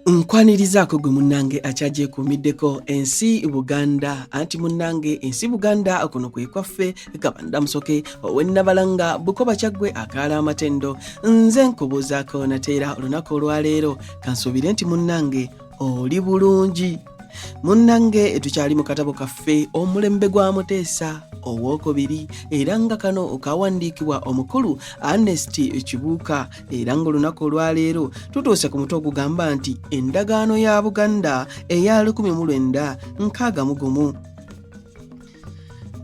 Nkwanirizaako gwe munnange akyagyeekuumiddeko ensi Buganda anti munnange ensi Buganda kuno kwe kwaffe Kabanda Musoke ow'Ennabalanga Bukoba Kyaggwe akaala amatendo nze nkubuuzaako nateera olunaku olwaleero kansuubire nti munnange oli bulungi. Munnange tukyali mu katabo kaffe omulembe gwa Muteesa owookubiri era nga kano kawandiikibwa omukulu Ernest Kibuuka era ng'olunaku olwaleero tutuuse ku mutwe ogugamba nti endagaano ya Buganda eya 1961.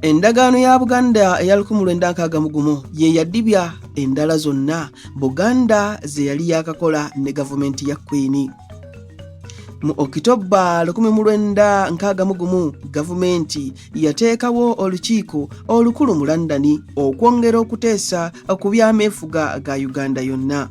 Endagaano ya Buganda eya 1961 ye yadibya endala zonna Buganda ze yali yakakola ne gavumenti ya Queen. Mu Okitoba 1961 gavumenti yateekawo olukiiko olukulu mu London okwongera okuteesa ku by'ameefuga ga Uganda yonna.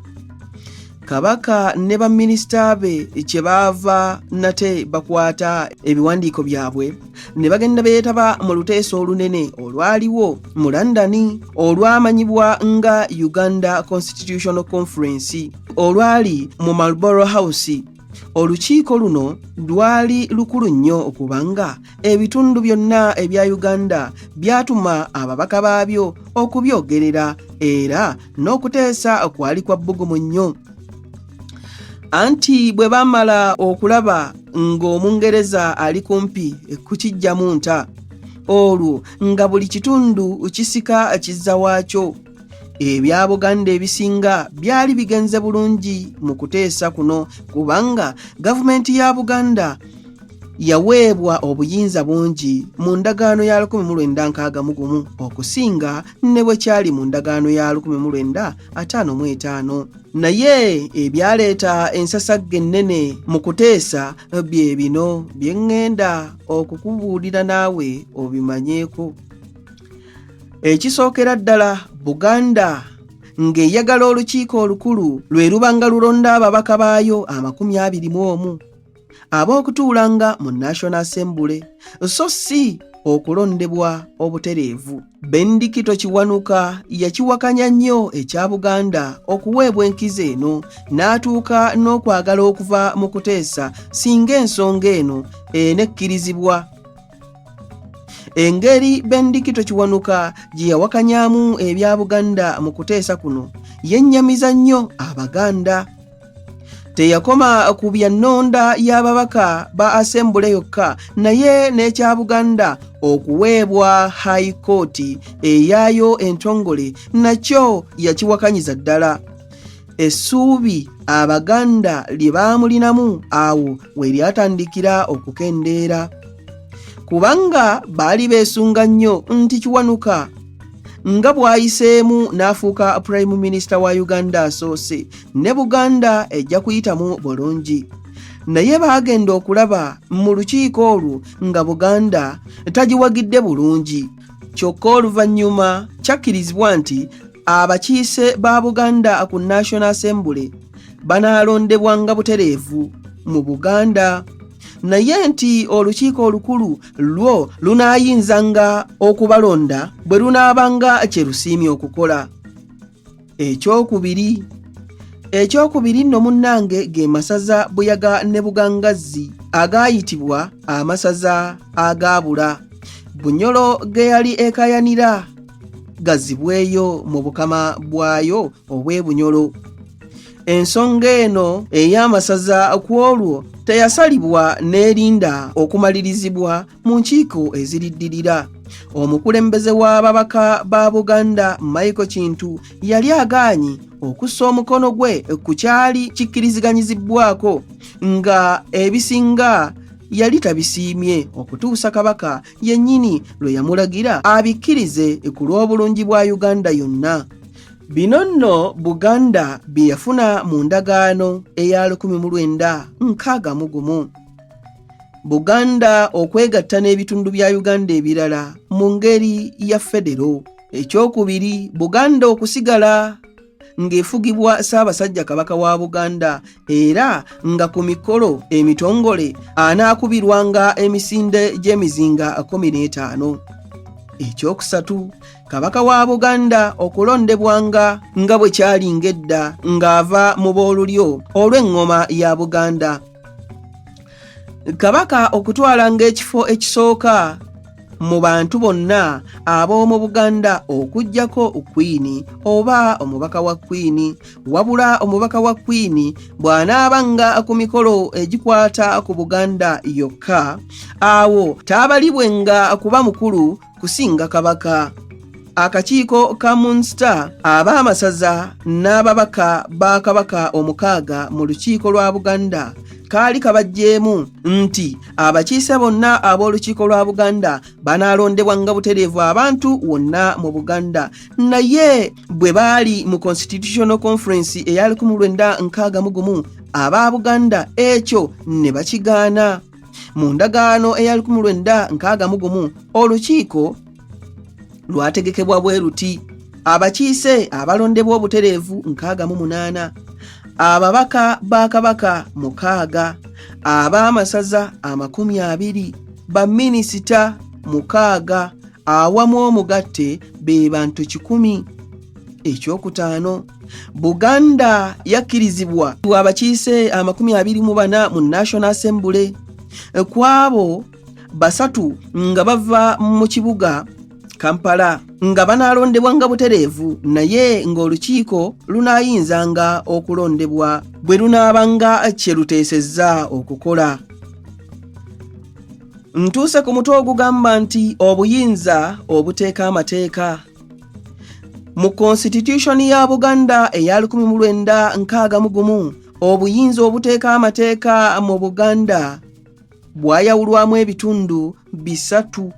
Kabaka ne baminisita be kye baava nate bakwata ebiwandiiko byabwe ne bagenda beetaba mu luteeso olunene olwaliwo mu London olwamanyibwa nga Uganda Constitutional Conference olwali mu Marlborough House. Olukiiko luno lwali lukulu nnyo okubanga ebitundu byonna ebya Uganda byatuma ababaka baabyo okubyogerera era n'okuteesa kwali kwa bbugumu nnyo. Anti bwe bamala okulaba ng'Omungereza ali kumpi kukiggyamu nta, olwo nga buli kitundu kisika kizza waakyo. Ebya Buganda ebisinga byali bigenze bulungi mu kuteesa kuno kubanga gavumenti ya Buganda yaweebwa obuyinza bungi mu ndagaano ya 1961 okusinga ne bwe kyali mu ndagaano ya 1955. Naye ebyaleeta ensasagge ennene mu kuteesa bye bino bye ŋŋenda okukubuulira naawe obimanyeeko. Ekisookera ddala Buganda ng'eyagala olukiiko olukulu lwe lubanga lulonda ababaka baayo 21 ab'okutuulanga mu National Assembly so si okulondebwa obutereevu. Bendikito Kiwanuka yakiwakanya nnyo ekya Buganda okuweebwa enkizo eno n'atuuka n'okwagala okuva mu kuteesa singa ensonga eno enekkirizibwa. Engeri Bendikito Kiwanuka gye yawakanyamu ebya Buganda mu kuteesa kuno yennyamiza nnyo Abaganda. Teyakoma ku byannonda y'ababaka ba Assembly yokka naye n'ekya Buganda okuweebwa High Court eyaayo entongole nakyo yakiwakanyiza ddala. Essuubi Abaganda lye baamulinamu awo we lyatandikira okukendeera. Kubanga baali beesunga nnyo nti Kiwanuka nga bw'ayiseemu n'afuuka Prime Minister wa Uganda asoose ne Buganda ejja kuyitamu bulungi. Naye baagenda okulaba mu lukiiko olwo nga Buganda tagiwagidde bulungi. Kyokka oluvannyuma kyakkirizibwa nti abakiise ba Buganda ku National Assembly banaalondebwa nga butereevu mu Buganda. Naye nti olukiiko olukulu lwo lunaayinzanga okubalonda bwe lunaabanga kye lusiimye okukola. Ekyokubiri nno munnange ge masaza Buyaga ne Bugangazzi agaayitibwa amasaza agaabula. Bunyolo ge yali ekayanira gazzibweyo mu bukama bwayo obw'e Bunyolo. Ensonga eno ey'amasaza ku olwo teyasalibwa n'erinda okumalirizibwa mu nkiiko eziriddirira. Omukulembeze w'ababaka ba Buganda Michael Kintu yali agaanyi okussa omukono gwe ku kyali kikkiriziganyizibwako nga ebisinga yali tabisiimye okutuusa Kabaka yennyini lwe yamulagira abikkirize ku lw'obulungi bwa Uganda yonna. Bino nno Buganda bye yafuna mu ndagaano eya 1961. Buganda okwegatta n'ebitundu bya Uganda ebirala mu ngeri ya federo. Ekyokubiri Buganda okusigala ng'efugibwa Ssaabasajja Kabaka wa Buganda era nga ku mikolo emitongole anaakubirwanga emisinde gy'emizinga 15. Ekyokusatu kabaka wa Buganda okulondebwanga nga bwe kyali ng'edda ng'ava mu boolulyo olw'eŋŋoma ya Buganda. Kabaka okutwalanga ekifo ekisooka mu bantu bonna ab'omu Buganda okuggyako Queen oba omubaka wa Queen, wabula omubaka wa Queen bw'anaabanga ku mikolo egikwata ku Buganda yokka, awo taabalibwenga kuba mukulu kusinga kabaka. Akakiiko ka Munster ab'amasaza n'ababaka ba kabaka omukaaga mu lukiiko lwa Buganda kaali kabajjeemu nti abakiise bonna ab'olukiiko lwa Buganda banaalondebwanga butereevu abantu wonna mu Buganda, naye bwe baali mu Constitutional Conference eya 1961 aba Buganda ekyo ne bakigaana. Mu ndagaano eya 1961 olukiiko lwategekebwa bwe luti: abakiise abalondebwa obutereevu 68, ababaka ba kabaka 6, ab'amasaza 20, baminisita 6 awamu omugatte be bantu 100. Ekyokutaano, Buganda yakkirizibwa abakiise 24 mu National Assembly, kwabo 3 nga bava mu kibuga Kampala nga banaalondebwanga butereevu, naye ng'olukiiko lunaayinzanga okulondebwa bwe lunaabanga kye luteesezza okukola. Ntuuse ku mutwe ogugamba nti obuyinza obuteeka amateeka. Mu Constitution ya Buganda eya 1961 obuyinza obuteeka amateeka mu Buganda bwayawulwamu ebitundu 3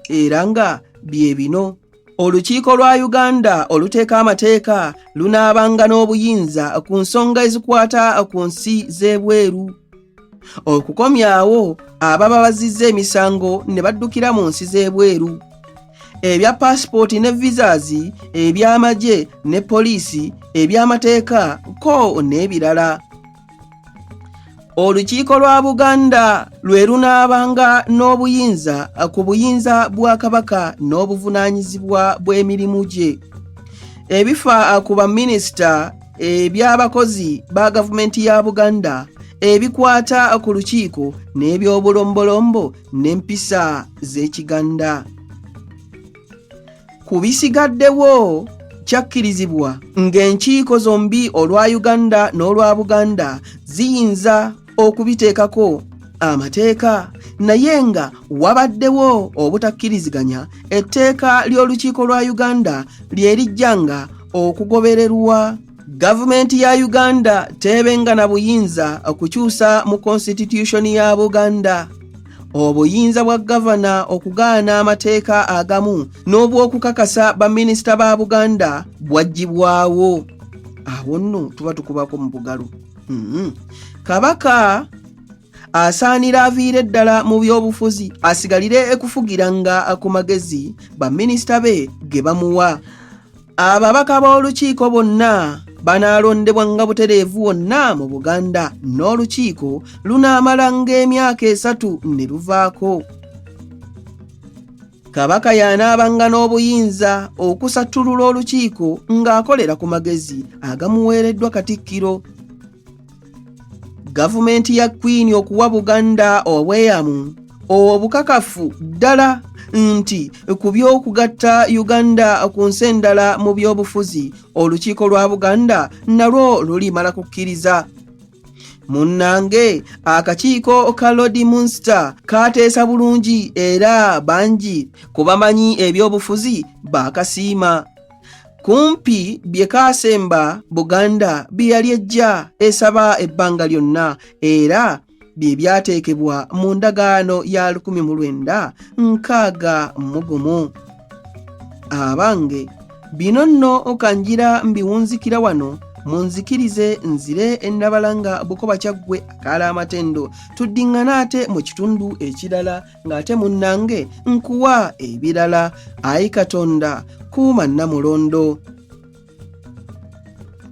era nga bye bino: olukiiko lwa Uganda oluteeka amateeka lunaabanga n'obuyinza ku nsonga ezikwata ku nsi z'ebweru, okukomyawo ababa bazizza emisango ne baddukira mu nsi z'ebweru, ebya passport ne visas, eby'amagye ne poliisi, eby'amateeka ko n'ebirala. Olukiiko lwa Buganda lwe lunaabanga n'obuyinza ku buyinza bwa kabaka n'obuvunaanyizibwa bw'emirimu gye, ebifa ku baminisita, eby'abakozi ba gavumenti ya Buganda, ebikwata ku lukiiko n'eby'obulombolombo n'empisa z'Ekiganda. Ku bisigaddewo kyakkirizibwa ng'enkiiko zombi olwa Uganda n'olwa Buganda ziyinza okubiteekako amateeka, naye nga wabaddewo obutakkiriziganya, etteeka ly'olukiiko lwa Uganda lye lijjanga okugobererwa. Gavumenti ya Uganda tebenga na buyinza okukyusa mu Constitution ya Buganda. Obuyinza bwa gavana okugaana amateeka agamu n'obw'okukakasa baminisita ba Buganda bwaggyibwawo. Awo nno tuba tukubako mu bugalo. Kabaka asaanira aviire ddala mu by'obufuzi, asigalire ekufugiranga ku magezi baminisita be ge bamuwa. Ababaka b'olukiiko bonna banaalondebwanga butereevu wonna mu Buganda, n'olukiiko lunaamalanga emyaka 3 ne luvaako. Kabaka y'anaabanga n'obuyinza okusattulula olukiiko ng'akolera ku magezi agamuweereddwa Katikkiro. Gavumenti ya Queen okuwa Buganda obweyamu obukakafu ddala nti ku by'okugatta Uganda ku nsi endala mu by'obufuzi, olukiiko lwa Buganda nalwo lulimala kukkiriza. Munnange akakiiko ka Lord Munster kateesa bulungi era bangi ku bamanyi eby'obufuzi baakasiima. Kumpi bye kaasemba Buganda bye yali ejja esaba ebbanga lyonna era bye byateekebwa mu ndagaano ya 1961. Abange bino nno okanjira mbiwunzikira wano, munzikirize nzire ennabalanga Bukoba Kyaggwe akaala amatendo, tuddiŋŋana ate mu kitundu ekirala ng'ate munnange nkuwa ebirala. Ayi Katonda kuuma Namulondo.